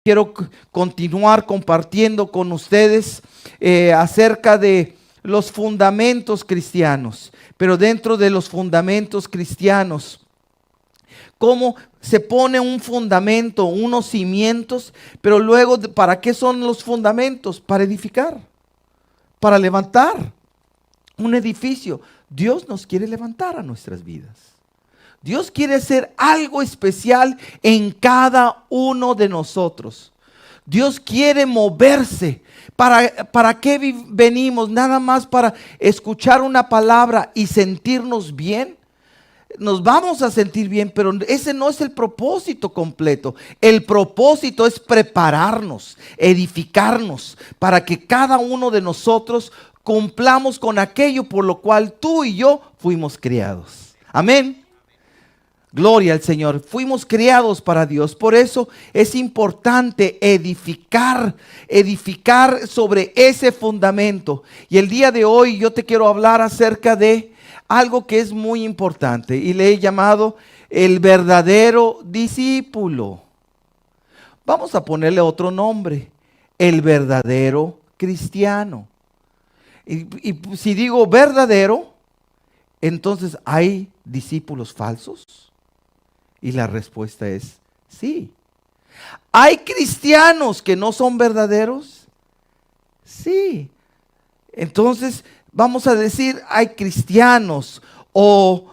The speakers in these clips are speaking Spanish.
Quiero continuar compartiendo con ustedes acerca de los fundamentos cristianos. Pero dentro de los fundamentos cristianos, ¿cómo se pone un fundamento, unos cimientos? Pero luego, ¿para qué son los fundamentos? Para edificar, para levantar un edificio. Dios nos quiere levantar a nuestras vidas. Dios quiere hacer algo especial en cada uno de nosotros. Dios quiere moverse. ¿Para qué venimos? Nada más para escuchar una palabra y sentirnos bien. Nos vamos a sentir bien, pero ese no es el propósito completo. El propósito es prepararnos, edificarnos, para que cada uno de nosotros cumplamos con aquello por lo cual tú y yo fuimos criados. Amén. Gloria al Señor. Fuimos criados para Dios. Por eso es importante edificar sobre ese fundamento. Y el día de hoy yo te quiero hablar acerca de algo que es muy importante. Y le he llamado el verdadero discípulo. Vamos a ponerle otro nombre. El verdadero cristiano. Y si digo verdadero, entonces ¿hay discípulos falsos? Y la respuesta es sí. ¿Hay cristianos que no son verdaderos? Sí. Entonces vamos a decir, hay cristianos o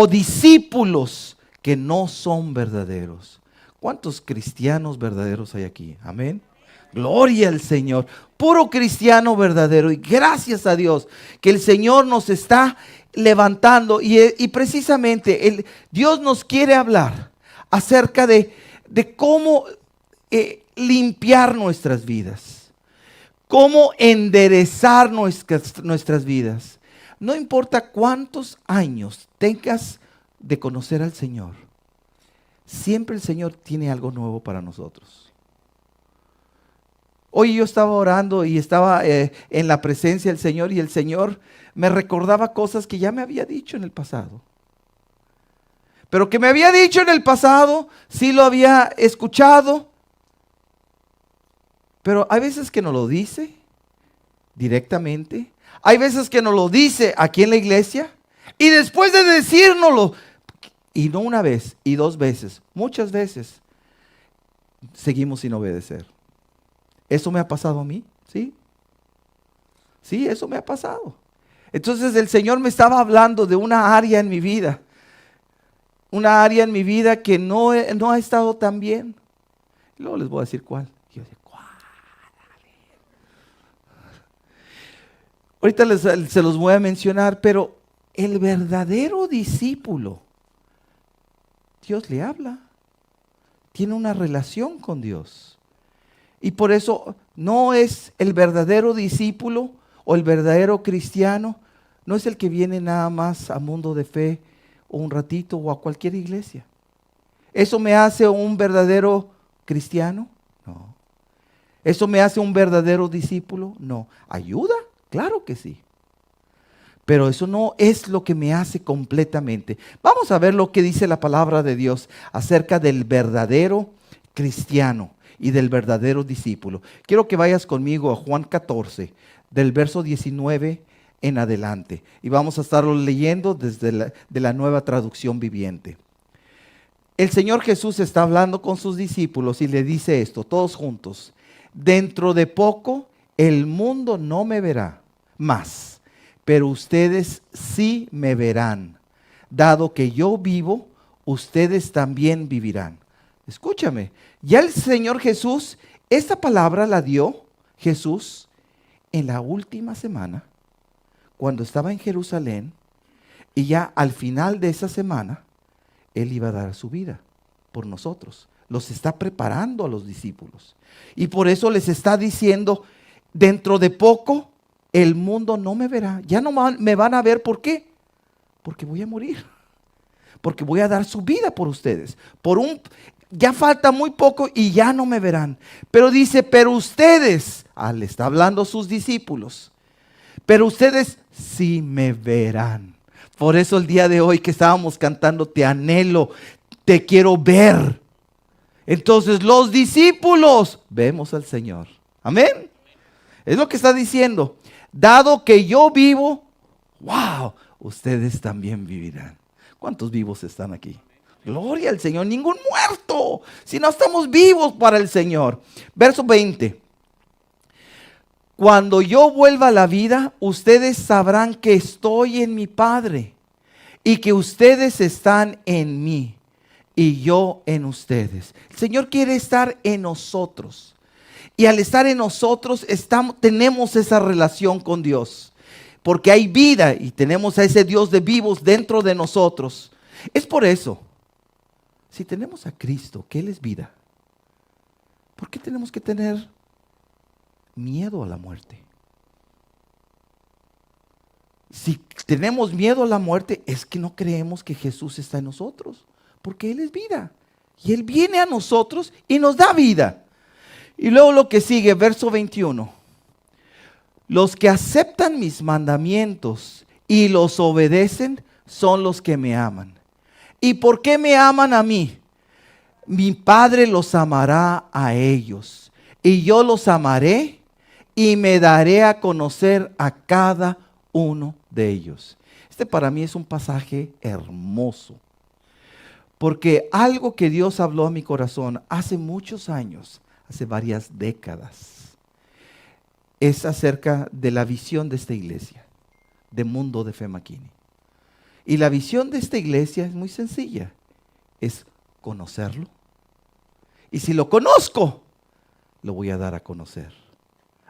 discípulos que no son verdaderos. ¿Cuántos cristianos verdaderos hay aquí? Amén. Gloria al Señor. Puro cristiano verdadero. Y gracias a Dios que el Señor nos está levantando. Y precisamente Dios nos quiere hablar acerca de cómo limpiar nuestras vidas. Cómo enderezar nuestras vidas. No importa cuántos años tengas de conocer al Señor. Siempre el Señor tiene algo nuevo para nosotros. Hoy yo estaba orando y estaba en la presencia del Señor y el Señor me recordaba cosas que ya me había dicho en el pasado. Pero que me había dicho en el pasado, sí lo había escuchado. Pero hay veces que no lo dice directamente. Hay veces que nos lo dice aquí en la iglesia. Y después de decírnoslo, y no una vez y dos veces, muchas veces, seguimos sin obedecer. ¿Eso me ha pasado a mí? ¿Sí? Sí, eso me ha pasado. Entonces el Señor me estaba hablando de una área en mi vida. Una área en mi vida que no ha estado tan bien. Y luego les voy a decir cuál. Y yo decía, ¿cuál? Ahorita se los voy a mencionar, pero el verdadero discípulo, Dios le habla. Tiene una relación con Dios. Y por eso no es el verdadero discípulo o el verdadero cristiano, no es el que viene nada más a Mundo de Fe o un ratito o a cualquier iglesia. ¿Eso me hace un verdadero cristiano? No. ¿Eso me hace un verdadero discípulo? No. ¿Ayuda? Claro que sí. Pero eso no es lo que me hace completamente. Vamos a ver lo que dice la palabra de Dios acerca del verdadero cristiano y del verdadero discípulo. Quiero que vayas conmigo a Juan 14, del verso 19 en adelante. Y vamos a estarlo leyendo desde de la Nueva Traducción Viviente. El Señor Jesús está hablando con sus discípulos y le dice esto, todos juntos. Dentro de poco el mundo no me verá más, pero ustedes sí me verán. Dado que yo vivo, ustedes también vivirán. Escúchame, ya el Señor Jesús, esta palabra la dio Jesús en la última semana, cuando estaba en Jerusalén, y ya al final de esa semana, Él iba a dar su vida por nosotros. Los está preparando a los discípulos. Y por eso les está diciendo, dentro de poco, el mundo no me verá. Ya no me van a ver, ¿por qué? Porque voy a morir. Porque voy a dar su vida por ustedes. Ya falta muy poco y ya no me verán. Pero dice, pero ustedes, le está hablando a sus discípulos, pero ustedes sí me verán. Por eso el día de hoy que estábamos cantando, te anhelo, te quiero ver. Entonces los discípulos vemos al Señor. Amén. Es lo que está diciendo. Dado que yo vivo, wow, ustedes también vivirán. ¿Cuántos vivos están aquí? Gloria al Señor. Ningún muerto, si no estamos vivos para el Señor. Verso 20. Cuando yo vuelva a la vida, ustedes sabrán que estoy en mi Padre y que ustedes están en mí y yo en ustedes. El Señor quiere estar en nosotros. Y al estar en nosotros tenemos esa relación con Dios. Porque hay vida y tenemos a ese Dios de vivos dentro de nosotros. Es por eso, si tenemos a Cristo, que Él es vida, ¿por qué tenemos que tener miedo a la muerte? Si tenemos miedo a la muerte, es que no creemos que Jesús está en nosotros. Porque Él es vida. Y Él viene a nosotros y nos da vida. Y luego lo que sigue, verso 21. Los que aceptan mis mandamientos y los obedecen son los que me aman. ¿Y por qué me aman a mí? Mi Padre los amará a ellos. Y yo los amaré y me daré a conocer a cada uno de ellos. Este para mí es un pasaje hermoso. Porque algo que Dios habló a mi corazón hace muchos años, hace varias décadas, es acerca de la visión de esta iglesia, de Mundo de Fe McKinney. Y la visión de esta iglesia es muy sencilla, es conocerlo. Y si lo conozco, lo voy a dar a conocer.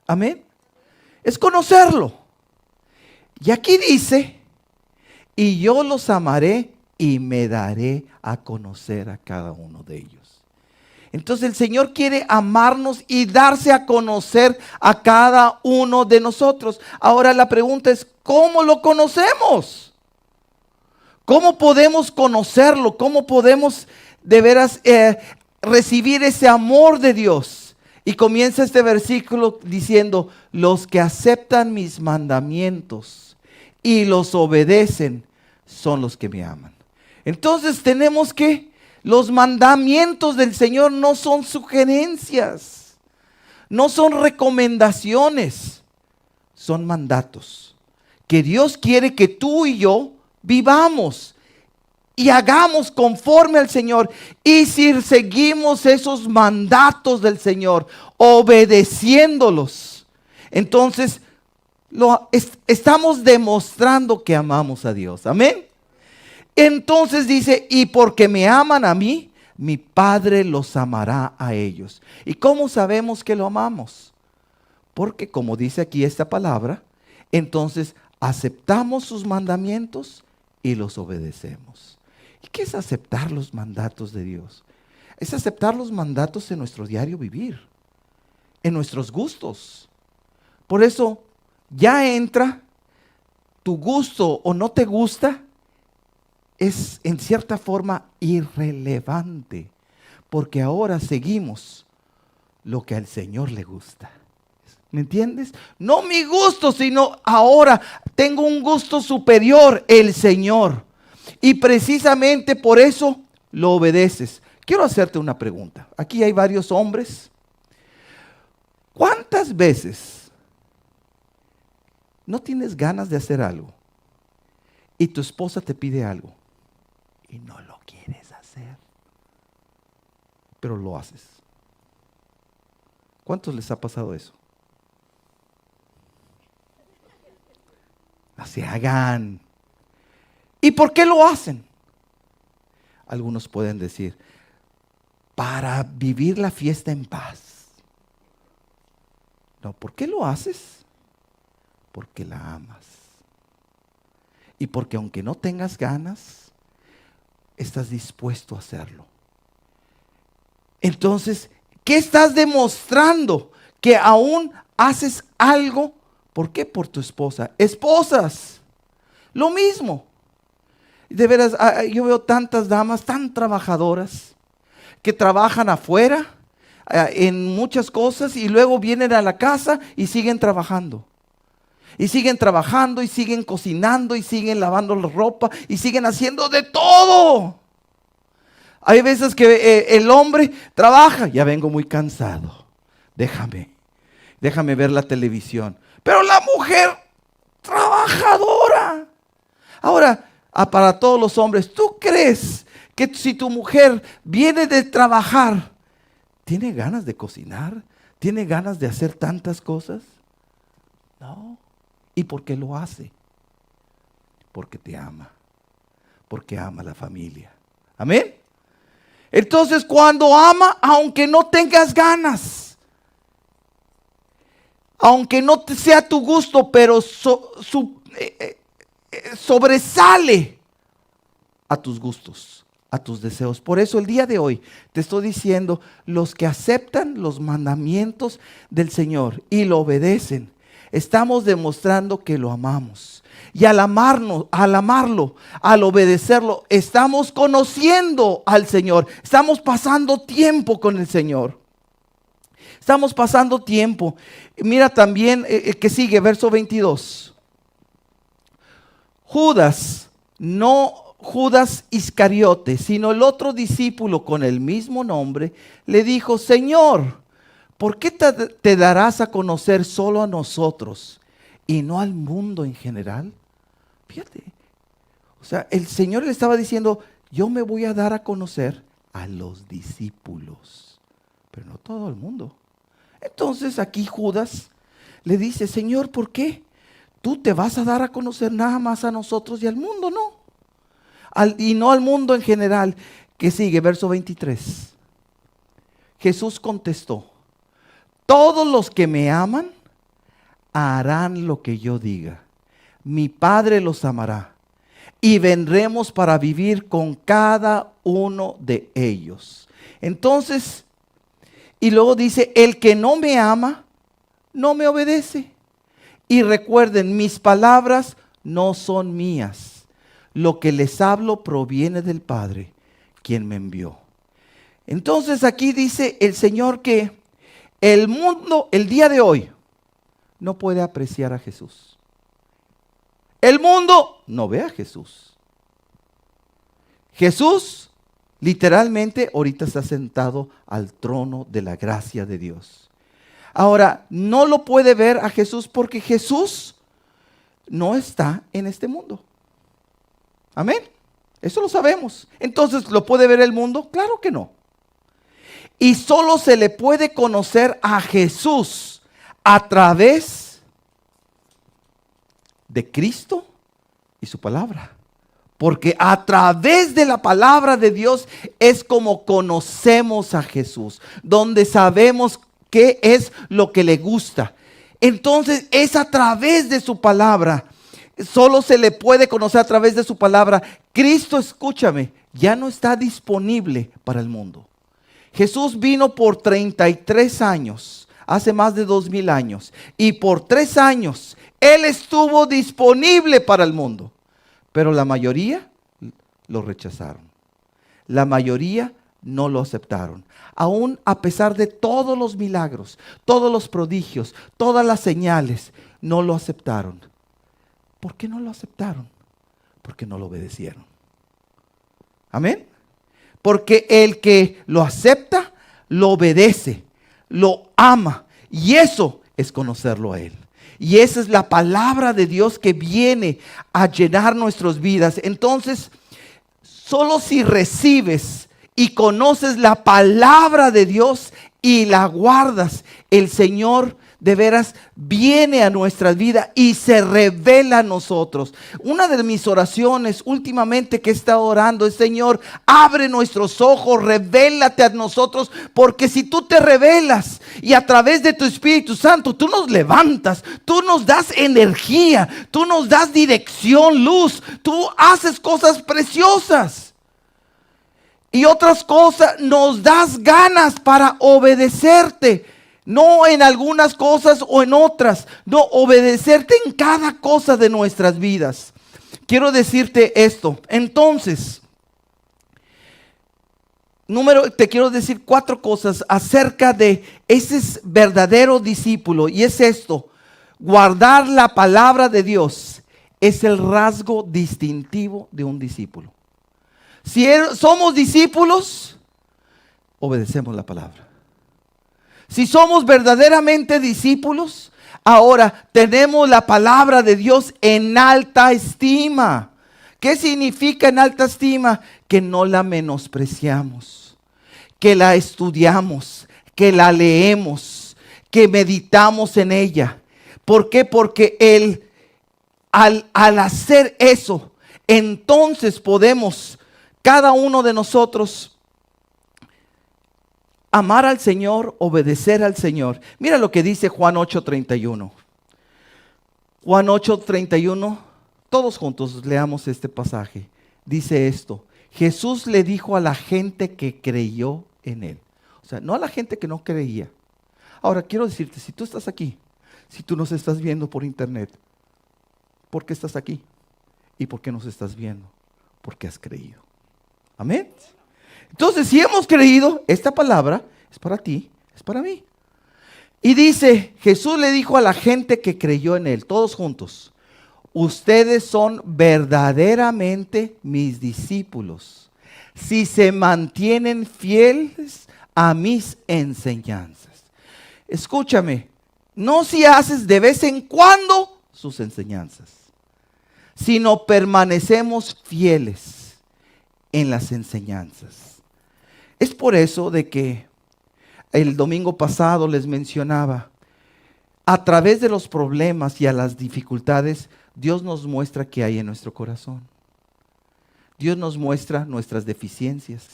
Amén. Es conocerlo. Y aquí dice, y yo los amaré y me daré a conocer a cada uno de ellos. Entonces el Señor quiere amarnos y darse a conocer a cada uno de nosotros. Ahora la pregunta es, ¿cómo lo conocemos? ¿Cómo podemos conocerlo? ¿Cómo podemos de veras recibir ese amor de Dios? Y comienza este versículo diciendo, los que aceptan mis mandamientos y los obedecen son los que me aman. Entonces tenemos que, los mandamientos del Señor no son sugerencias, no son recomendaciones, son mandatos que Dios quiere que tú y yo vivamos y hagamos conforme al Señor. Y si seguimos esos mandatos del Señor, obedeciéndolos, entonces estamos demostrando que amamos a Dios. Amén. Entonces dice, y porque me aman a mí, mi Padre los amará a ellos. ¿Y cómo sabemos que lo amamos? Porque como dice aquí esta palabra, entonces aceptamos sus mandamientos y los obedecemos. ¿Y qué es aceptar los mandatos de Dios? Es aceptar los mandatos en nuestro diario vivir, en nuestros gustos. Por eso ya entra tu gusto o no te gusta, es en cierta forma irrelevante, porque ahora seguimos lo que al Señor le gusta. ¿Me entiendes? No mi gusto, sino ahora tengo un gusto superior, el Señor. Y precisamente por eso lo obedeces. Quiero hacerte una pregunta. Aquí hay varios hombres. ¿Cuántas veces no tienes ganas de hacer algo y tu esposa te pide algo y no lo quieres hacer, pero lo haces? ¿Cuántos les ha pasado eso? No se hagan. ¿Y por qué lo hacen? Algunos pueden decir, para vivir la fiesta en paz. No, ¿por qué lo haces? Porque la amas. Y porque aunque no tengas ganas, estás dispuesto a hacerlo. Entonces, ¿qué estás demostrando? Que aún haces algo. ¿Por qué? Por tu esposa. Esposas, lo mismo. De veras, yo veo tantas damas tan trabajadoras que trabajan afuera en muchas cosas y luego vienen a la casa y siguen trabajando. Y siguen trabajando y siguen cocinando y siguen lavando la ropa y siguen haciendo de todo. Hay veces que el hombre trabaja, ya vengo muy cansado, déjame ver la televisión. Pero la mujer trabajadora. Ahora, para todos los hombres, ¿tú crees que si tu mujer viene de trabajar, tiene ganas de cocinar? ¿Tiene ganas de hacer tantas cosas? No. ¿Y por qué lo hace? Porque te ama. Porque ama a la familia. Amén. Entonces, cuando ama, aunque no tengas ganas, aunque no sea tu gusto, pero sobresale a tus gustos, a tus deseos. Por eso el día de hoy te estoy diciendo, los que aceptan los mandamientos del Señor y lo obedecen, estamos demostrando que lo amamos. Y al amarlo, al obedecerlo, estamos conociendo al Señor. Estamos pasando tiempo con el Señor. Estamos pasando tiempo. Mira también que sigue, verso 22. No Judas Iscariote, sino el otro discípulo con el mismo nombre, le dijo: Señor, ¿por qué te darás a conocer solo a nosotros y no al mundo en general? Fíjate, o sea, el Señor le estaba diciendo: yo me voy a dar a conocer a los discípulos, pero no todo el mundo. Entonces aquí Judas le dice: Señor, ¿por qué? Tú te vas a dar a conocer nada más a nosotros y al mundo no. Y no al mundo en general. Que sigue, verso 23. Jesús contestó: todos los que me aman harán lo que yo diga. Mi Padre los amará y vendremos para vivir con cada uno de ellos. Entonces, y luego dice: el que no me ama, no me obedece. Y recuerden, mis palabras no son mías. Lo que les hablo proviene del Padre, quien me envió. Entonces aquí dice el Señor que el mundo, el día de hoy, no puede apreciar a Jesús. El mundo no ve a Jesús. Jesús literalmente ahorita está sentado al trono de la gracia de Dios. Ahora, no lo puede ver a Jesús porque Jesús no está en este mundo. Amén. Eso lo sabemos. Entonces, ¿lo puede ver el mundo? Claro que no. Y solo se le puede conocer a Jesús a través de Cristo y su palabra. Porque a través de la palabra de Dios es como conocemos a Jesús, donde sabemos qué es lo que le gusta. Entonces es a través de su palabra. Solo se le puede conocer a través de su palabra. Cristo, escúchame, ya no está disponible para el mundo. Jesús vino por 33 años, hace más de 2000 años. Y por 3 años Él estuvo disponible para el mundo. Pero la mayoría lo rechazaron. La mayoría no lo aceptaron. Aún a pesar de todos los milagros, todos los prodigios, todas las señales, no lo aceptaron. ¿Por qué no lo aceptaron? Porque no lo obedecieron. Amén. Porque el que lo acepta, lo obedece, lo ama. Y eso es conocerlo a Él. Y esa es la palabra de Dios que viene a llenar nuestras vidas. Entonces, solo si recibes y conoces la palabra de Dios y la guardas, el Señor de veras viene a nuestra vida y se revela a nosotros. Una de mis oraciones últimamente que he estado orando es: Señor, abre nuestros ojos, revélate a nosotros, porque si tú te revelas y a través de tu Espíritu Santo tú nos levantas, tú nos das energía, tú nos das dirección, luz, tú haces cosas preciosas. Y otras cosas, nos das ganas para obedecerte. No en algunas cosas o en otras. No, obedecerte en cada cosa de nuestras vidas. Quiero decirte esto. Entonces, te quiero decir 4 cosas acerca de ese verdadero discípulo. Y es esto: guardar la palabra de Dios es el rasgo distintivo de un discípulo. Si somos discípulos, obedecemos la palabra. Si somos verdaderamente discípulos, ahora tenemos la palabra de Dios en alta estima. ¿Qué significa en alta estima? Que no la menospreciamos, que la estudiamos, que la leemos, que meditamos en ella. ¿Por qué? Porque al hacer eso, entonces podemos, cada uno de nosotros, amar al Señor, obedecer al Señor. Mira lo que dice Juan 8:31. Juan 8:31, todos juntos leamos este pasaje. Dice esto: Jesús le dijo a la gente que creyó en Él. O sea, no a la gente que no creía. Ahora, quiero decirte, si tú estás aquí, si tú nos estás viendo por internet, ¿por qué estás aquí? ¿Y por qué nos estás viendo? Porque has creído. Amén. Entonces, si hemos creído, esta palabra es para ti, es para mí. Y dice, Jesús le dijo a la gente que creyó en Él, todos juntos: ustedes son verdaderamente mis discípulos, si se mantienen fieles a mis enseñanzas. Escúchame, no si haces de vez en cuando sus enseñanzas, sino permanecemos fieles en las enseñanzas. Es por eso de que el domingo pasado les mencionaba, a través de los problemas y a las dificultades, Dios nos muestra qué hay en nuestro corazón. Dios nos muestra nuestras deficiencias,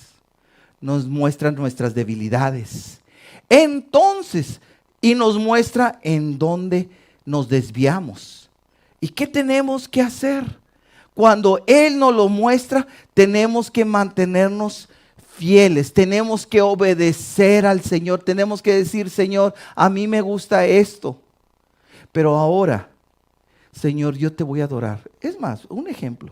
nos muestra nuestras debilidades. Entonces, y nos muestra en dónde nos desviamos. ¿Y qué tenemos que hacer? Cuando Él nos lo muestra, tenemos que mantenernos fieles, tenemos que obedecer al Señor, tenemos que decir, Señor, a mí me gusta esto, pero ahora, Señor, yo te voy a adorar. Es más, un ejemplo.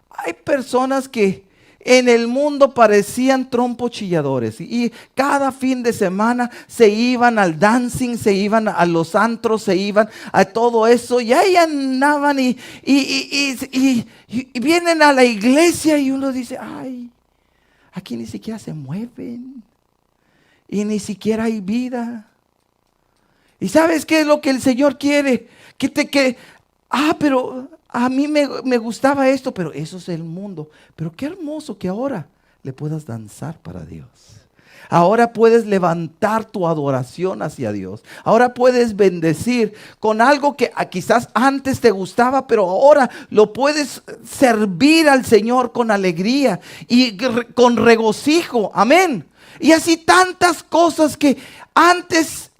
Hay personas que en el mundo parecían trompos chilladores y cada fin de semana se iban al dancing, se iban a los antros, se iban a todo eso y ahí andaban y vienen a la iglesia y uno dice, ay, aquí ni siquiera se mueven y ni siquiera hay vida. ¿Y sabes qué es lo que el Señor quiere? Pero a mí me gustaba esto, pero eso es el mundo. Pero qué hermoso que ahora le puedas danzar para Dios. Ahora puedes levantar tu adoración hacia Dios. Ahora puedes bendecir con algo que quizás antes te gustaba, pero ahora lo puedes servir al Señor con alegría y con regocijo. Amén. Y así tantas cosas que antes,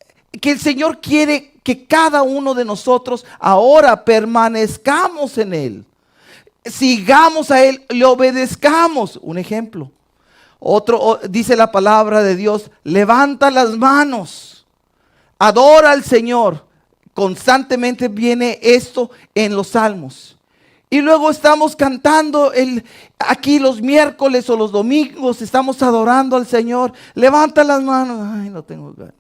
que el Señor quiere que cada uno de nosotros ahora permanezcamos en Él. Sigamos a Él, le obedezcamos. Un ejemplo. Otro, dice la palabra de Dios, levanta las manos, adora al Señor. Constantemente viene esto en los salmos. Y luego estamos cantando aquí los miércoles o los domingos, estamos adorando al Señor. Levanta las manos. Ay, no tengo ganas.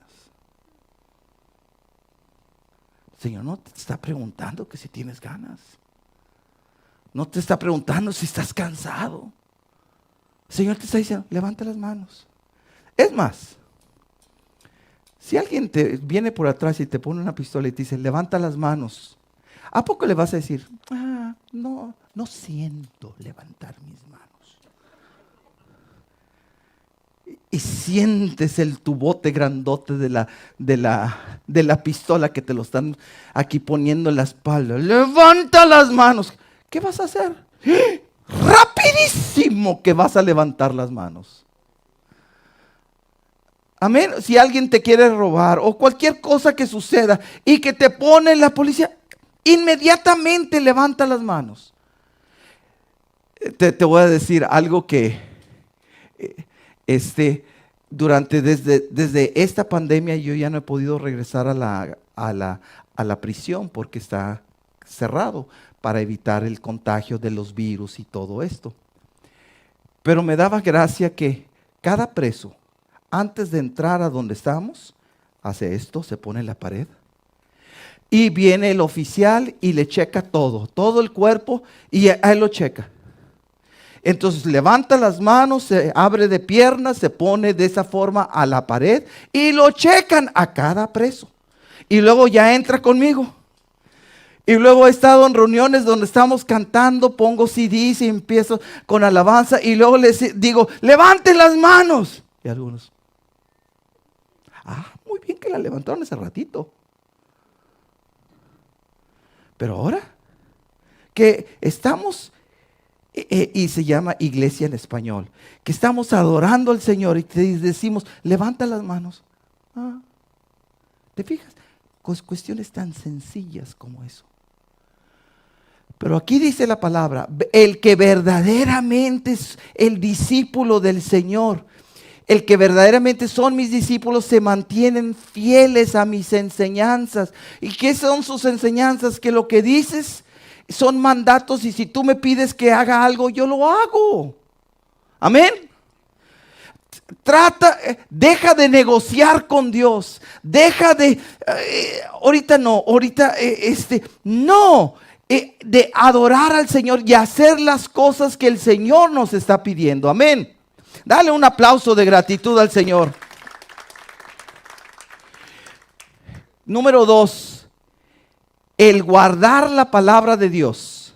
El Señor no te está preguntando que si tienes ganas. No te está preguntando si estás cansado. El Señor te está diciendo, levanta las manos. Es más, si alguien te viene por atrás y te pone una pistola y te dice, levanta las manos, ¿a poco le vas a decir, no siento levantar mis manos? Y sientes el tubote grandote de la pistola que te lo están aquí poniendo en la espalda. Levanta las manos. ¿Qué vas a hacer? Rapidísimo que vas a levantar las manos. Amén. Si alguien te quiere robar o cualquier cosa que suceda y que te pone la policía, inmediatamente levanta las manos. Te voy a decir algo que desde esta pandemia yo ya no he podido regresar a la prisión porque está cerrado para evitar el contagio de los virus y todo esto. Pero me daba gracia que cada preso, antes de entrar a donde estamos, hace esto, se pone en la pared. Y viene el oficial y le checa todo el cuerpo y a él lo checa. Entonces levanta las manos, se abre de piernas, se pone de esa forma a la pared y lo checan a cada preso. Y luego ya entra conmigo. Y luego he estado en reuniones donde estamos cantando, pongo CDs y empiezo con alabanza y luego les digo, levanten las manos. Y algunos, muy bien que la levantaron ese ratito. Pero ahora que estamos, y se llama iglesia en español, que estamos adorando al Señor y te decimos, levanta las manos. ¿Te fijas? Cuestiones tan sencillas como eso. Pero aquí dice la palabra, el que verdaderamente es el discípulo del Señor, el que verdaderamente son mis discípulos, se mantienen fieles a mis enseñanzas. ¿Y qué son sus enseñanzas? Que lo que dices son mandatos y si tú me pides que haga algo, yo lo hago. Amén. Deja de negociar con Dios. Deja de, de adorar al Señor y hacer las cosas que el Señor nos está pidiendo. Amén. Dale un aplauso de gratitud al Señor. Número 2, el guardar la palabra de Dios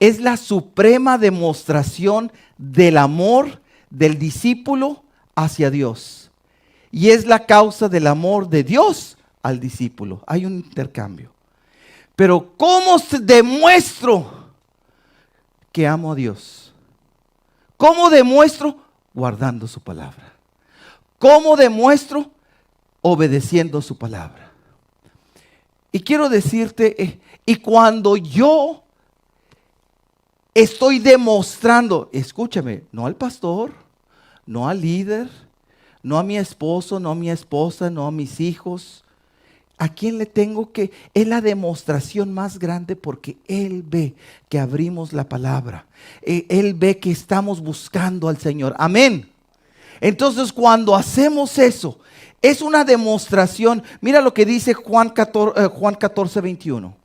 es la suprema demostración del amor del discípulo hacia Dios. Y es la causa del amor de Dios al discípulo. Hay un intercambio. Pero ¿cómo demuestro que amo a Dios? ¿Cómo demuestro? Guardando su palabra. ¿Cómo demuestro? Obedeciendo su palabra. Y quiero decirte, y cuando yo estoy demostrando, escúchame, no al pastor, no al líder, no a mi esposo, no a mi esposa, no a mis hijos. ¿A quién le tengo que? Es la demostración más grande porque Él ve que abrimos la palabra. Él ve que estamos buscando al Señor. Amén. Entonces cuando hacemos eso, es una demostración. Mira lo que dice Juan 14, 21.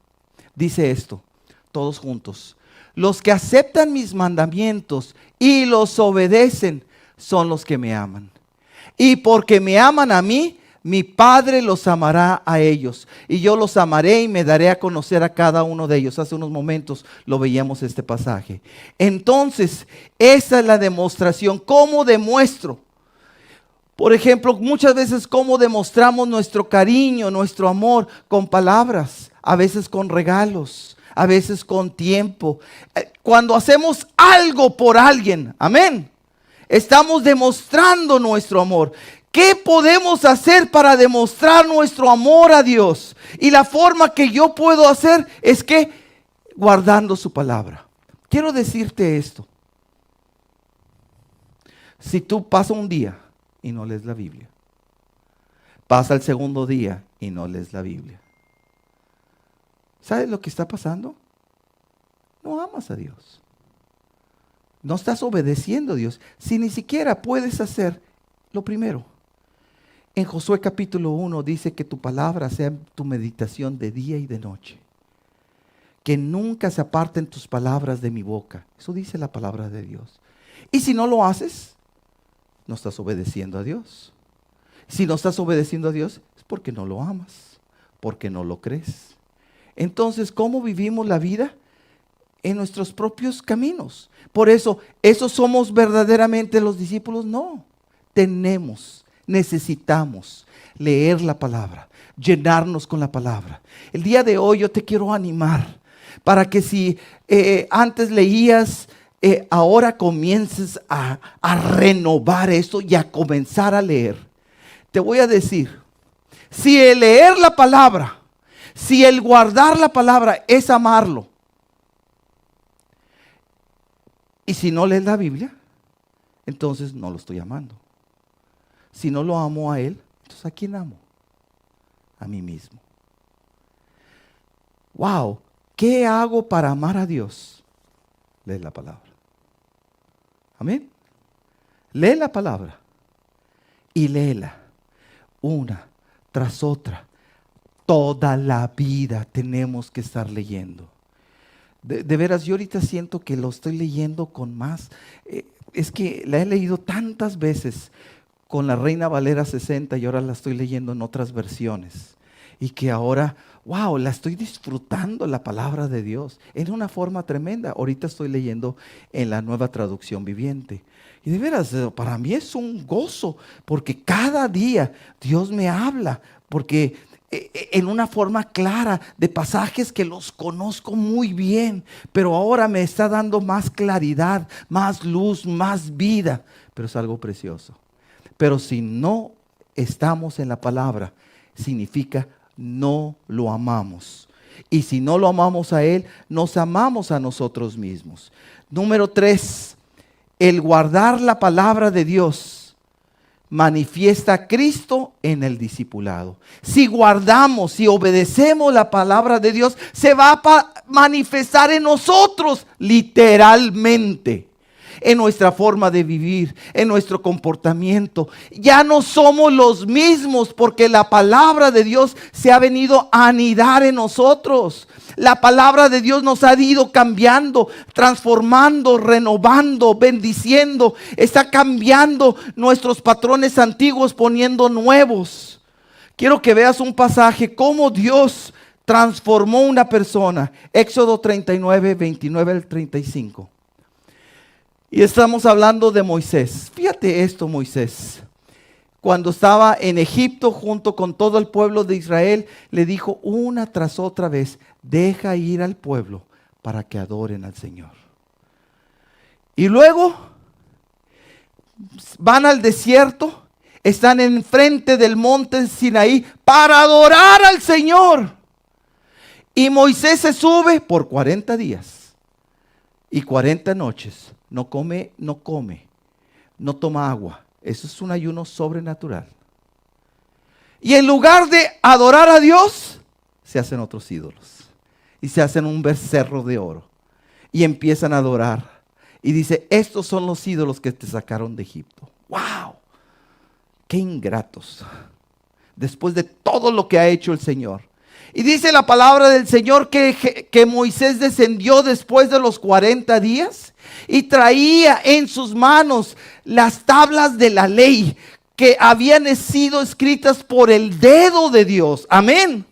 Dice esto, todos juntos. Los que aceptan mis mandamientos y los obedecen son los que me aman. Y porque me aman a mí, mi Padre los amará a ellos. Y yo los amaré y me daré a conocer a cada uno de ellos. Hace unos momentos lo veíamos este pasaje. Entonces, esa es la demostración. ¿Cómo demuestro? Por ejemplo, muchas veces cómo demostramos nuestro cariño, nuestro amor con palabras, a veces con regalos, a veces con tiempo. Cuando hacemos algo por alguien, amén, estamos demostrando nuestro amor. ¿Qué podemos hacer para demostrar nuestro amor a Dios? Y la forma que yo puedo hacer es que guardando su palabra. Quiero decirte esto. Si tú pasas un día y no lees la Biblia, pasa el segundo día y no lees la Biblia, ¿sabes lo que está pasando? No amas a Dios. No estás obedeciendo a Dios. Si ni siquiera puedes hacer lo primero. En Josué capítulo 1 dice que tu palabra sea tu meditación de día y de noche. Que nunca se aparten tus palabras de mi boca. Eso dice la palabra de Dios. Y si no lo haces, no estás obedeciendo a Dios. Si no estás obedeciendo a Dios, es porque no lo amas, porque no lo crees. Entonces, ¿cómo vivimos la vida? En nuestros propios caminos. Por eso, ¿esos somos verdaderamente los discípulos? No. Necesitamos leer la palabra, llenarnos con la palabra. El día de hoy yo te quiero animar para que si antes leías, ahora comiences a renovar eso y a comenzar a leer. Te voy a decir, si el leer la palabra, si el guardar la palabra es amarlo, y si no lees la Biblia, entonces no lo estoy amando. Si no lo amo a Él, entonces ¿a quién amo? A mí mismo. Wow, ¿qué hago para amar a Dios? Lee la palabra. Amén. Lee la palabra y léela una tras otra. Toda la vida tenemos que estar leyendo. De veras, yo ahorita siento que lo estoy leyendo con más. Es que la he leído tantas veces con la Reina Valera 60 y ahora la estoy leyendo en otras versiones. Y que ahora, wow, la estoy disfrutando la palabra de Dios en una forma tremenda. Ahorita estoy leyendo en la Nueva Traducción Viviente. Y de veras, para mí es un gozo, porque cada día Dios me habla, porque en una forma clara de pasajes que los conozco muy bien, pero ahora me está dando más claridad, más luz, más vida. Pero es algo precioso. Pero si no estamos en la palabra, significa no lo amamos. Y si no lo amamos a Él, nos amamos a nosotros mismos. Número 3, el guardar la palabra de Dios manifiesta a Cristo en el discipulado. Si guardamos, si obedecemos la palabra de Dios, se va a manifestar en nosotros literalmente. En nuestra forma de vivir, en nuestro comportamiento. Ya no somos los mismos porque la palabra de Dios se ha venido a anidar en nosotros. La palabra de Dios nos ha ido cambiando, transformando, renovando, bendiciendo. Está cambiando nuestros patrones antiguos, poniendo nuevos. Quiero que veas un pasaje, cómo Dios transformó una persona. Éxodo 39, 29 al 35. Y estamos hablando de Moisés. Fíjate esto, Moisés. Cuando estaba en Egipto junto con todo el pueblo de Israel, le dijo una tras otra vez, deja ir al pueblo para que adoren al Señor. Y luego van al desierto, están enfrente del monte Sinaí para adorar al Señor. Y Moisés se sube por 40 días y 40 noches. No come, no toma agua. Eso es un ayuno sobrenatural. Y en lugar de adorar a Dios, se hacen otros ídolos. Y se hacen un becerro de oro. Y empiezan a adorar. Y dice, estos son los ídolos que te sacaron de Egipto. ¡Wow! ¡Qué ingratos! Después de todo lo que ha hecho el Señor. Y dice la palabra del Señor que Moisés descendió después de los 40 días y traía en sus manos las tablas de la ley que habían sido escritas por el dedo de Dios. Amén.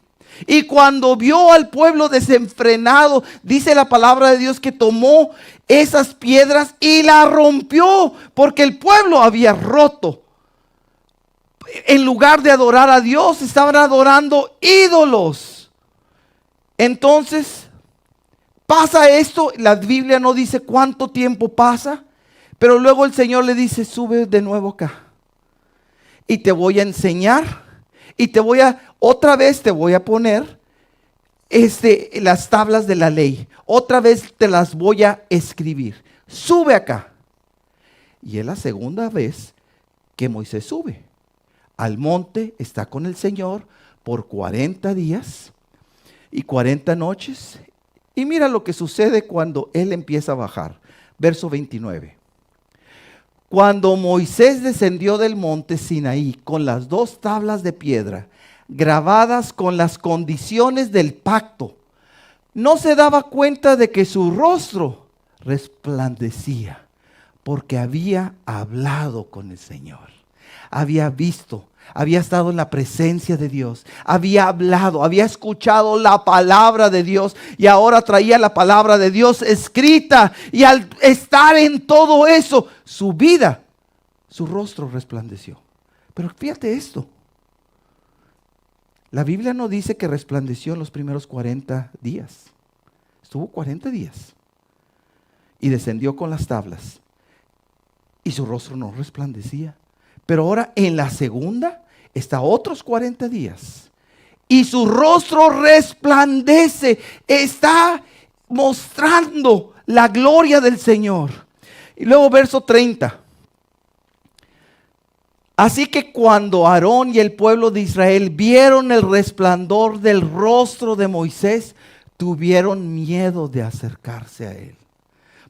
Y cuando vio al pueblo desenfrenado, dice la palabra de Dios que tomó esas piedras y las rompió porque el pueblo había roto. En lugar de adorar a Dios, estaban adorando ídolos. Entonces, pasa esto. La Biblia no dice cuánto tiempo pasa, pero luego el Señor le dice, sube de nuevo acá. Y te voy a enseñar. Y otra vez te voy a poner las tablas de la ley. Otra vez te las voy a escribir. Sube acá. Y es la segunda vez que Moisés sube al monte, está con el Señor por 40 días y 40 noches. Y mira lo que sucede cuando él empieza a bajar. Verso 29. Cuando Moisés descendió del monte Sinaí con las 2 tablas de piedra grabadas con las condiciones del pacto, no se daba cuenta de que su rostro resplandecía porque había hablado con el Señor. Había visto, había estado en la presencia de Dios, había hablado, había escuchado la palabra de Dios y ahora traía la palabra de Dios escrita. Y al estar en todo eso, su vida, su rostro resplandeció. Pero fíjate esto, la Biblia no dice que resplandeció en los primeros 40 días. Estuvo 40 días y descendió con las tablas y su rostro no resplandecía. Pero ahora en la segunda está otros 40 días. Y su rostro resplandece. Está mostrando la gloria del Señor. Y luego verso 30. Así que cuando Aarón y el pueblo de Israel vieron el resplandor del rostro de Moisés, tuvieron miedo de acercarse a él.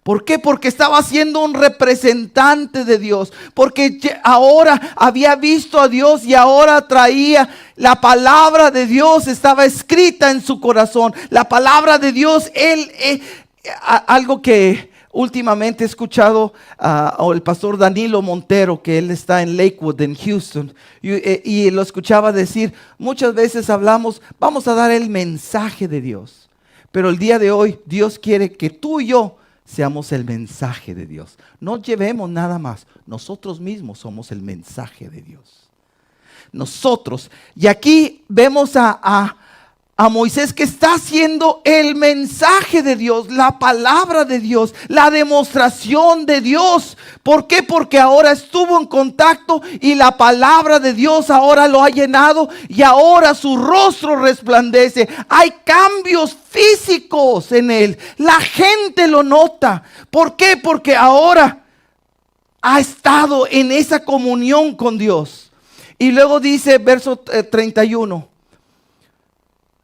¿Por qué? Porque estaba siendo un representante de Dios. Porque ahora había visto a Dios y ahora traía la palabra de Dios. Estaba escrita en su corazón. La palabra de Dios, él Algo que últimamente he escuchado al el pastor Danilo Montero, que él está en Lakewood, en Houston, y lo escuchaba decir, muchas veces hablamos, vamos a dar el mensaje de Dios, pero el día de hoy Dios quiere que tú y yo seamos el mensaje de Dios. No llevemos nada más, nosotros mismos somos el mensaje de Dios. Nosotros, y aquí vemos a Moisés que está haciendo el mensaje de Dios, la palabra de Dios, la demostración de Dios. ¿Por qué? Porque ahora estuvo en contacto y la palabra de Dios ahora lo ha llenado y ahora su rostro resplandece. Hay cambios físicos en él. La gente lo nota. ¿Por qué? Porque ahora ha estado en esa comunión con Dios. Y luego dice verso 31.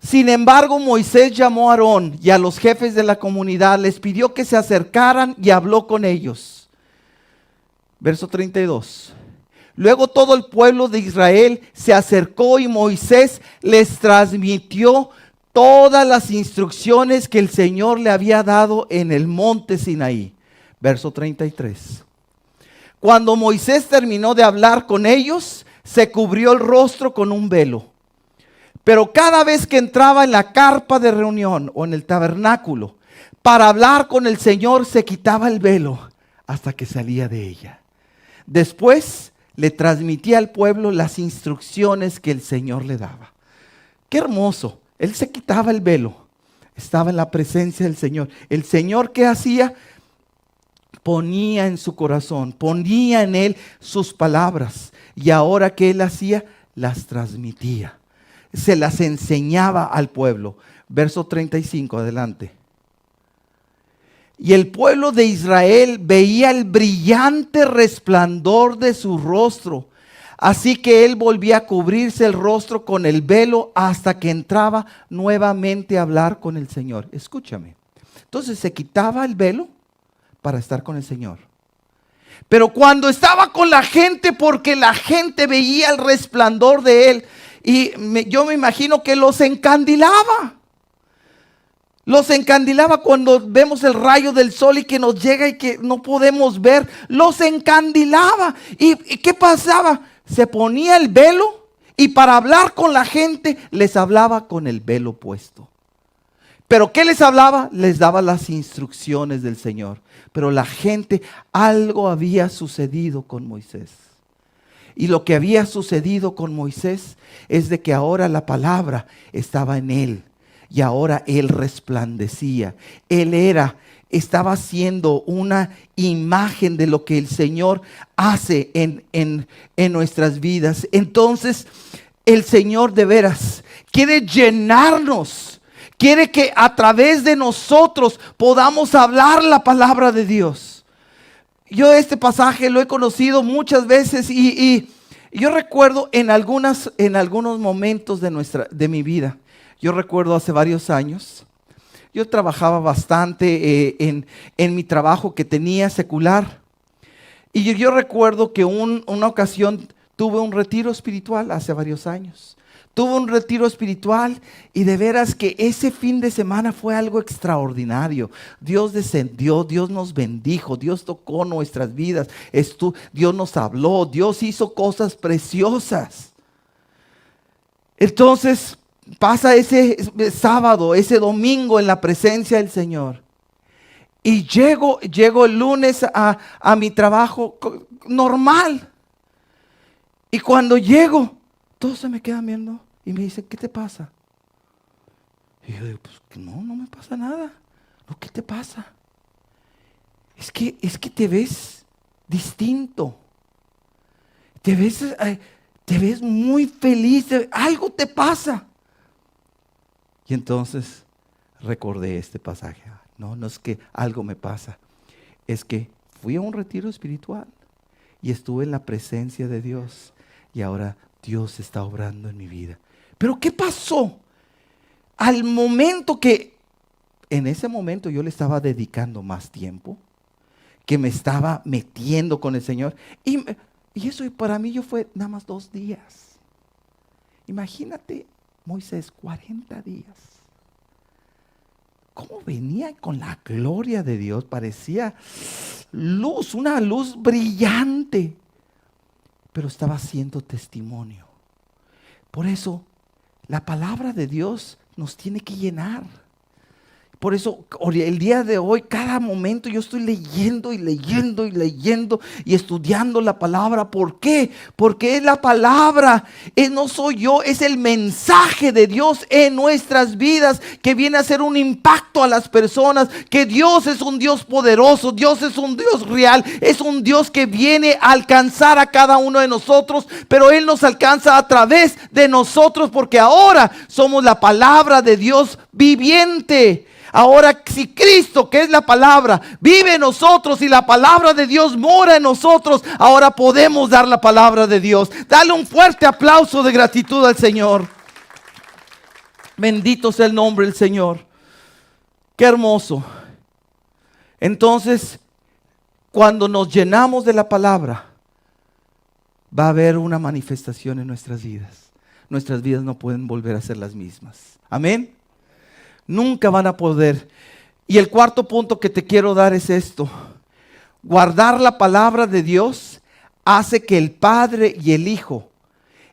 Sin embargo, Moisés llamó a Aarón y a los jefes de la comunidad, les pidió que se acercaran y habló con ellos. Verso 32. Luego todo el pueblo de Israel se acercó y Moisés les transmitió todas las instrucciones que el Señor le había dado en el monte Sinaí. Verso 33. Cuando Moisés terminó de hablar con ellos, se cubrió el rostro con un velo. Pero cada vez que entraba en la carpa de reunión o en el tabernáculo para hablar con el Señor, se quitaba el velo hasta que salía de ella. Después le transmitía al pueblo las instrucciones que el Señor le daba. Qué hermoso. Él se quitaba el velo. Estaba en la presencia del Señor. El Señor, ¿qué hacía? Ponía en su corazón, ponía en él sus palabras. Y ahora, ¿qué él hacía? Las transmitía. Se las enseñaba al pueblo. Verso 35, adelante. Y el pueblo de Israel veía el brillante resplandor de su rostro. Así que él volvía a cubrirse el rostro con el velo hasta que entraba nuevamente a hablar con el Señor. Escúchame. Entonces se quitaba el velo para estar con el Señor. Pero cuando estaba con la gente, porque la gente veía el resplandor de él, y yo me imagino que los encandilaba. Los encandilaba cuando vemos el rayo del sol y que nos llega y que no podemos ver. Los encandilaba. ¿Y qué pasaba? Se ponía el velo y para hablar con la gente les hablaba con el velo puesto. ¿Pero qué les hablaba? Les daba las instrucciones del Señor. Pero la gente, algo había sucedido con Moisés. Y lo que había sucedido con Moisés es de que ahora la palabra estaba en él. Y ahora él resplandecía. Él estaba siendo una imagen de lo que el Señor hace en nuestras vidas. Entonces, el Señor de veras quiere llenarnos. Quiere que a través de nosotros podamos hablar la palabra de Dios. Yo este pasaje lo he conocido muchas veces y yo recuerdo en algunos momentos de mi vida. Yo recuerdo hace varios años, yo trabajaba bastante en mi trabajo que tenía secular. Y yo recuerdo que una ocasión tuve un retiro espiritual hace varios años. Tuve un retiro espiritual y de veras que ese fin de semana fue algo extraordinario. Dios descendió, Dios nos bendijo, Dios tocó nuestras vidas, Dios nos habló, Dios hizo cosas preciosas. Entonces pasa ese sábado, ese domingo en la presencia del Señor. Y llego el lunes a mi trabajo normal. Y cuando llego, todos se me quedan viendo y me dicen, ¿qué te pasa? Y yo digo, pues no me pasa nada. No, ¿qué te pasa? Es que te ves distinto. Te ves muy feliz. Algo te pasa. Y entonces recordé este pasaje. No es que algo me pasa. Es que fui a un retiro espiritual y estuve en la presencia de Dios. Y ahora Dios está obrando en mi vida. ¿Pero qué pasó? Al momento en ese momento yo le estaba dedicando más tiempo, que me estaba metiendo con el Señor. Y eso para mí fue nada más 2 días. Imagínate, Moisés, 40 días. cómo venía con la gloria de Dios. Parecía luz, una luz brillante, pero estaba haciendo testimonio. Por eso la palabra de Dios nos tiene que llenar. Por eso el día de hoy, cada momento yo estoy leyendo y leyendo y leyendo y estudiando la palabra. ¿Por qué? Porque es la palabra, no soy yo, es el mensaje de Dios en nuestras vidas que viene a hacer un impacto a las personas. Que Dios es un Dios poderoso, Dios es un Dios real, es un Dios que viene a alcanzar a cada uno de nosotros, pero Él nos alcanza a través de nosotros porque ahora somos la palabra de Dios viviente. Ahora, si Cristo, que es la palabra, vive en nosotros y la palabra de Dios mora en nosotros, ahora podemos dar la palabra de Dios. Dale un fuerte aplauso de gratitud al Señor. Bendito sea el nombre del Señor. Qué hermoso. Entonces, cuando nos llenamos de la palabra, va a haber una manifestación en nuestras vidas. Nuestras vidas no pueden volver a ser las mismas. Amén. Nunca van a poder. Y el cuarto punto que te quiero dar es esto. Guardar la palabra de Dios hace que el Padre y el Hijo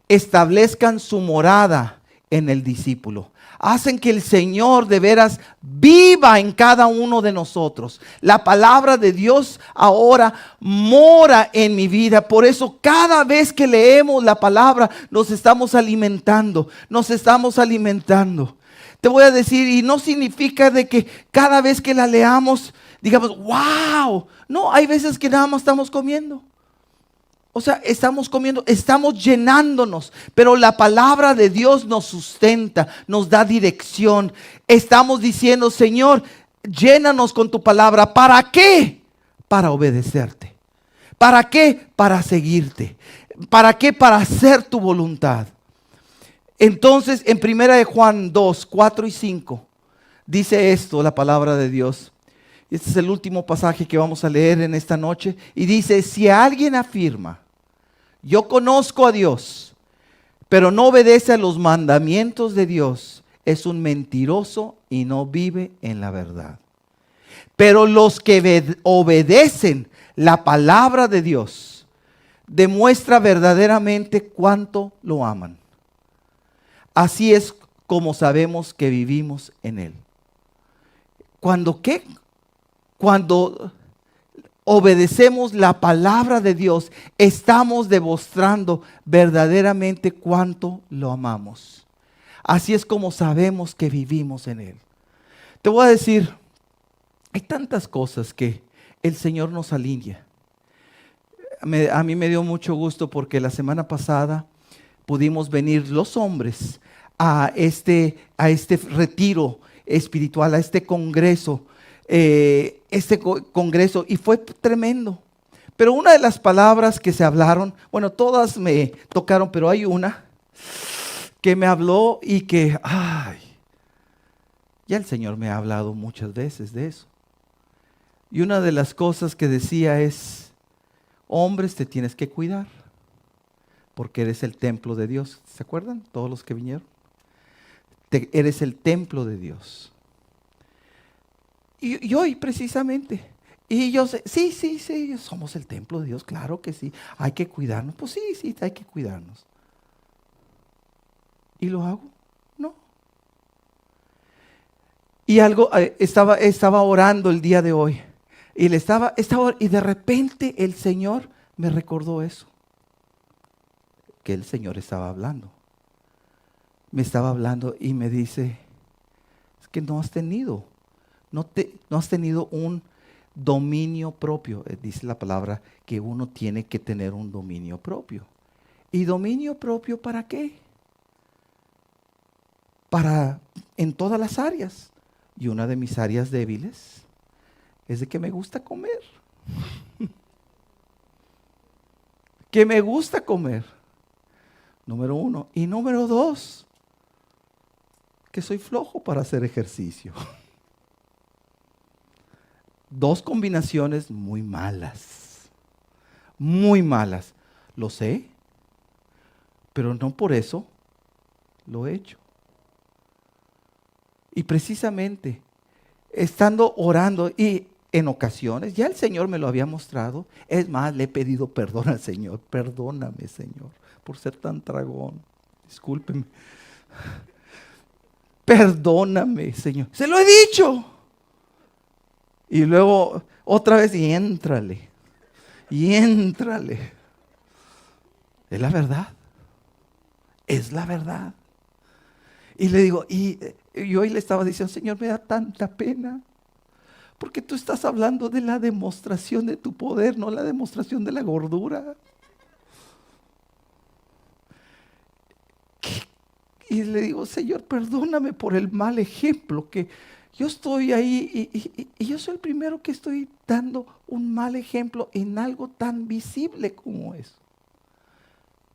establezcan su morada en el discípulo. Hacen que el Señor de veras viva en cada uno de nosotros. La palabra de Dios ahora mora en mi vida. Por eso cada vez que leemos la palabra nos estamos alimentando. Nos estamos alimentando. Te voy a decir, y no significa de que cada vez que la leamos, digamos, wow. No, hay veces que nada más estamos comiendo. O sea, estamos comiendo, estamos llenándonos. Pero la palabra de Dios nos sustenta, nos da dirección. Estamos diciendo, Señor, llénanos con tu palabra. ¿Para qué? Para obedecerte. ¿Para qué? Para seguirte. ¿Para qué? Para hacer tu voluntad. Entonces, en 1 Juan 2, 4 y 5, dice esto, la palabra de Dios. Este es el último pasaje que vamos a leer en esta noche. Y dice, si alguien afirma, yo conozco a Dios, pero no obedece a los mandamientos de Dios, es un mentiroso y no vive en la verdad. Pero los que obedecen la palabra de Dios, demuestra verdaderamente cuánto lo aman. Así es como sabemos que vivimos en Él. ¿Cuándo qué? Cuando obedecemos la palabra de Dios, estamos demostrando verdaderamente cuánto lo amamos. Así es como sabemos que vivimos en Él. Te voy a decir, hay tantas cosas que el Señor nos alinea. A mí me dio mucho gusto porque la semana pasada pudimos venir los hombres a este retiro espiritual, a este congreso, y fue tremendo. Pero una de las palabras que se hablaron, bueno, todas me tocaron, pero hay una que me habló y que, ya el Señor me ha hablado muchas veces de eso. Y una de las cosas que decía es, hombres, te tienes que cuidar, porque eres el templo de Dios. ¿Se acuerdan? Todos los que vinieron. Eres el templo de Dios. Y hoy precisamente. Y yo sé, sí, somos el templo de Dios, claro que sí. Hay que cuidarnos. Pues sí, hay que cuidarnos. ¿Y lo hago? No. Y algo, estaba orando el día de hoy. Y y de repente el Señor me recordó eso. Que el Señor estaba hablando. Me estaba hablando y me dice, es que no has tenido un dominio propio. Dice la palabra que uno tiene que tener un dominio propio. ¿Y dominio propio para qué? En todas las áreas. Y una de mis áreas débiles es de que me gusta comer. Que me gusta comer. Número 1. Y número 2, que soy flojo para hacer ejercicio. 2 combinaciones muy malas. Muy malas. Lo sé, pero no por eso lo he hecho. Y precisamente estando orando y en ocasiones, ya el Señor me lo había mostrado. Es más, le he pedido perdón al Señor. Perdóname, Señor, por ser tan tragón. Discúlpeme. Perdóname, Señor. Se lo he dicho. Y luego otra vez y éntrale. Y éntrale. Es la verdad. Es la verdad. Y le digo, y hoy le estaba diciendo, Señor, me da tanta pena. Porque tú estás hablando de la demostración de tu poder, no la demostración de la gordura. Y le digo, Señor, perdóname por el mal ejemplo que yo estoy ahí y yo soy el primero que estoy dando un mal ejemplo en algo tan visible como eso.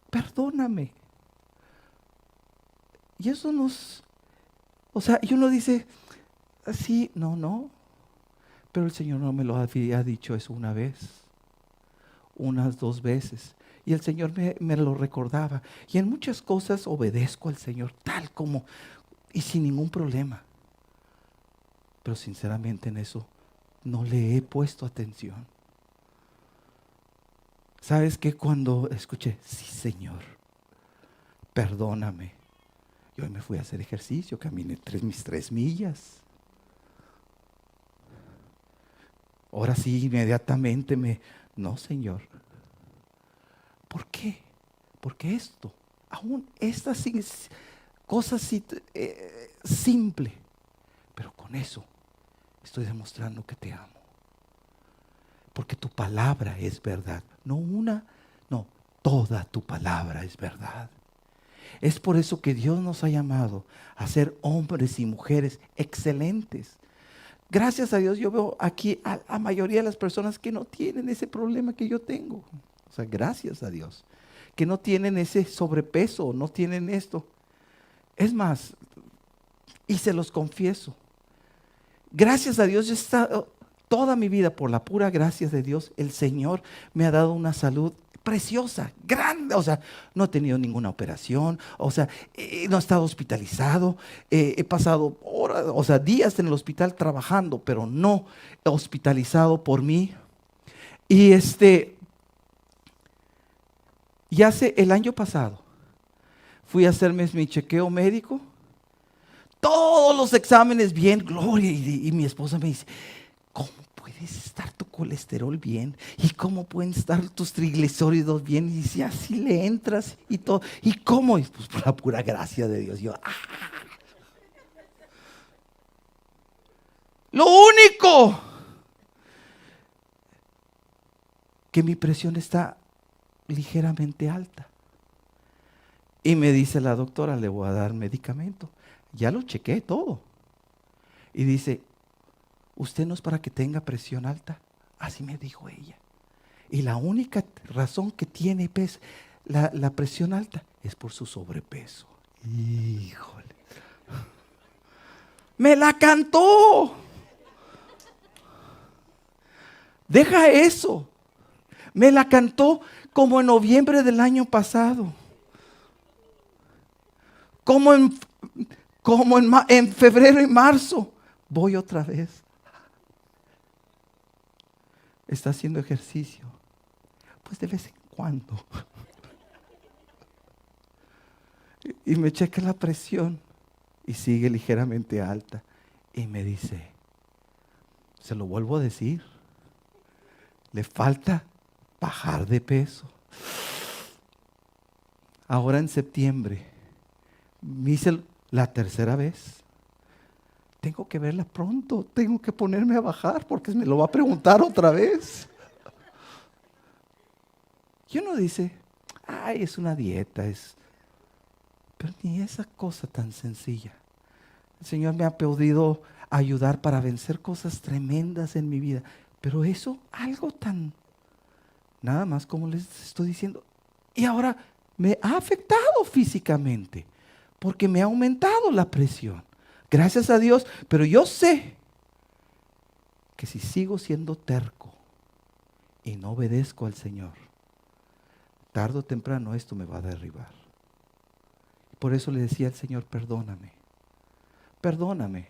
Perdóname. Y eso o sea, y uno dice, sí, no, pero el Señor no me lo había dicho eso una vez, unas 2 veces. Y el Señor me lo recordaba. Y en muchas cosas obedezco al Señor tal como y sin ningún problema. Pero sinceramente en eso no le he puesto atención. ¿Sabes qué? Cuando escuché, sí, Señor, perdóname. Yo hoy me fui a hacer ejercicio, caminé mis 3 millas. Ahora sí, inmediatamente no, Señor. ¿Por qué? Porque esto, aún esta cosa simple, pero con eso estoy demostrando que te amo. Porque tu palabra es verdad. No, toda tu palabra es verdad. Es por eso que Dios nos ha llamado a ser hombres y mujeres excelentes. Gracias a Dios yo veo aquí a la mayoría de las personas que no tienen ese problema que yo tengo. O sea, gracias a Dios. Que no tienen ese sobrepeso, no tienen esto. Es más, y se los confieso, gracias a Dios yo he estado toda mi vida, por la pura gracia de Dios, el Señor me ha dado una salud preciosa, grande. O sea, no he tenido ninguna operación, o sea, no he estado hospitalizado, he pasado horas, o sea, días en el hospital trabajando, pero no hospitalizado por mí. Y y hace el año pasado fui a hacerme mi chequeo médico, todos los exámenes bien, gloria, y mi esposa me dice, ¿cómo puedes estar tu colesterol bien? ¿Y cómo pueden estar tus triglicéridos bien? Y si así le entras y todo. ¿Y cómo? Y pues por la pura gracia de Dios. Lo único que mi presión está ligeramente alta. Y me dice la doctora, le voy a dar medicamento. Ya lo chequé todo. Y dice, usted no es para que tenga presión alta. Así me dijo ella. Y la única razón que tiene la presión alta es por su sobrepeso. Híjole. Me la cantó. Deja eso. Me la cantó como en noviembre del año pasado. Como en febrero y marzo. Voy otra vez. Está haciendo ejercicio. Pues de vez en cuando. Y me checa la presión. Y sigue ligeramente alta. Y me dice, se lo vuelvo a decir, le falta bajar de peso. Ahora en septiembre, me hice la tercera vez. Tengo que verla pronto, tengo que ponerme a bajar porque me lo va a preguntar otra vez. Y uno dice, ay, es una dieta, pero ni esa cosa tan sencilla. El Señor me ha podido ayudar para vencer cosas tremendas en mi vida, pero eso, algo tan, nada más como les estoy diciendo, y ahora me ha afectado físicamente, porque me ha aumentado la presión. Gracias a Dios, pero yo sé que si sigo siendo terco y no obedezco al Señor, tarde o temprano esto me va a derribar. Por eso le decía al Señor, perdóname, perdóname,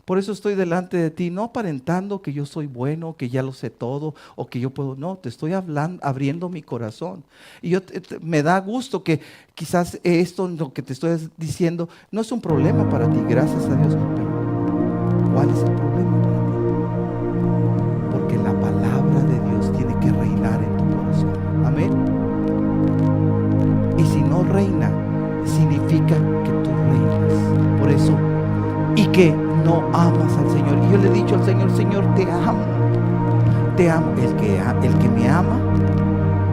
Por eso estoy delante de ti, no aparentando que yo soy bueno, que ya lo sé todo o que yo puedo. No, te estoy hablando, abriendo mi corazón. Y me da gusto que quizás esto, lo que te estoy diciendo, no es un problema para ti, gracias a Dios. Pero ¿cuál es el problema para ti? Porque la palabra de Dios tiene que reinar en tu corazón. Amén. Y si no reina, significa que tú reinas. Por eso, y que no amas al Señor. Y yo le he dicho al Señor, Señor, te amo. Te amo. El que me ama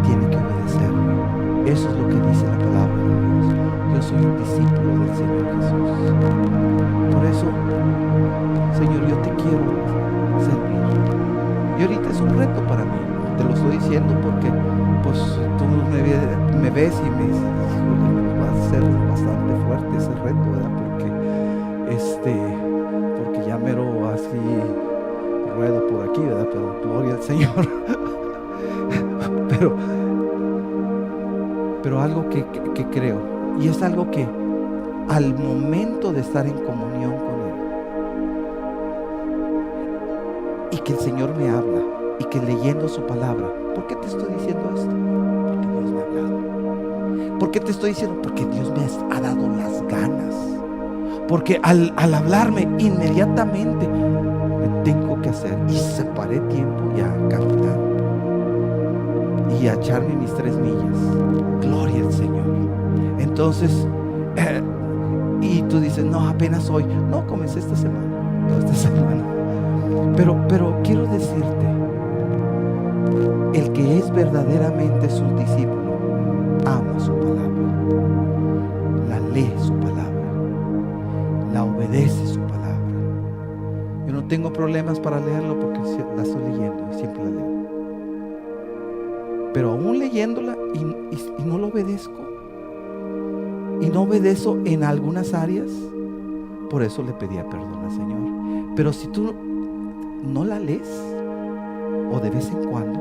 tiene que obedecerme. Eso es lo que dice la palabra de Dios. Yo soy un discípulo del Señor Jesús. Por eso, Señor, yo te quiero servir. Y ahorita es un reto para mí. Te lo estoy diciendo porque pues tú me ves y me dices, híjole, va a ser bastante fuerte ese reto, ¿verdad? Porque ya mero así ruedo por aquí, ¿verdad? Pero gloria al Señor. pero algo que creo, y es algo que al momento de estar en comunión con Él y que el Señor me habla y que leyendo su palabra, ¿por qué te estoy diciendo esto? Porque Dios me ha hablado. ¿Por qué te estoy diciendo? Porque Dios me ha dado las ganas. Porque al hablarme inmediatamente me tengo que hacer, y separé tiempo ya a caminar y a echarme mis 3 millas. Gloria al Señor. Entonces y tú dices, no, apenas hoy. No, comencé esta semana. Pero quiero decirte, el que es verdaderamente su discípulo ama su palabra, la lee su palabra, la obedece su palabra. Yo no tengo problemas para leerlo porque la estoy leyendo y siempre la leo. Pero aún leyéndola y no lo obedezco, y no obedezco en algunas áreas, por eso le pedía perdón al Señor. Pero si tú no la lees, o de vez en cuando,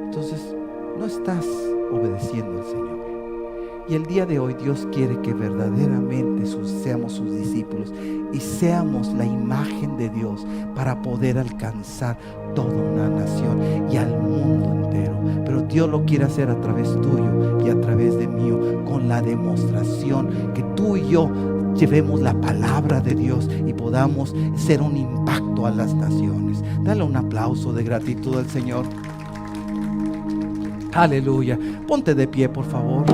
entonces no estás obedeciendo al Señor. Y el día de hoy Dios quiere que verdaderamente seamos sus discípulos y seamos la imagen de Dios para poder alcanzar toda una nación y al mundo entero. Pero Dios lo quiere hacer a través tuyo y a través de mí, con la demostración que tú y yo llevemos la palabra de Dios y podamos ser un impacto a las naciones. Dale un aplauso de gratitud al Señor. Aleluya. Ponte de pie, por favor.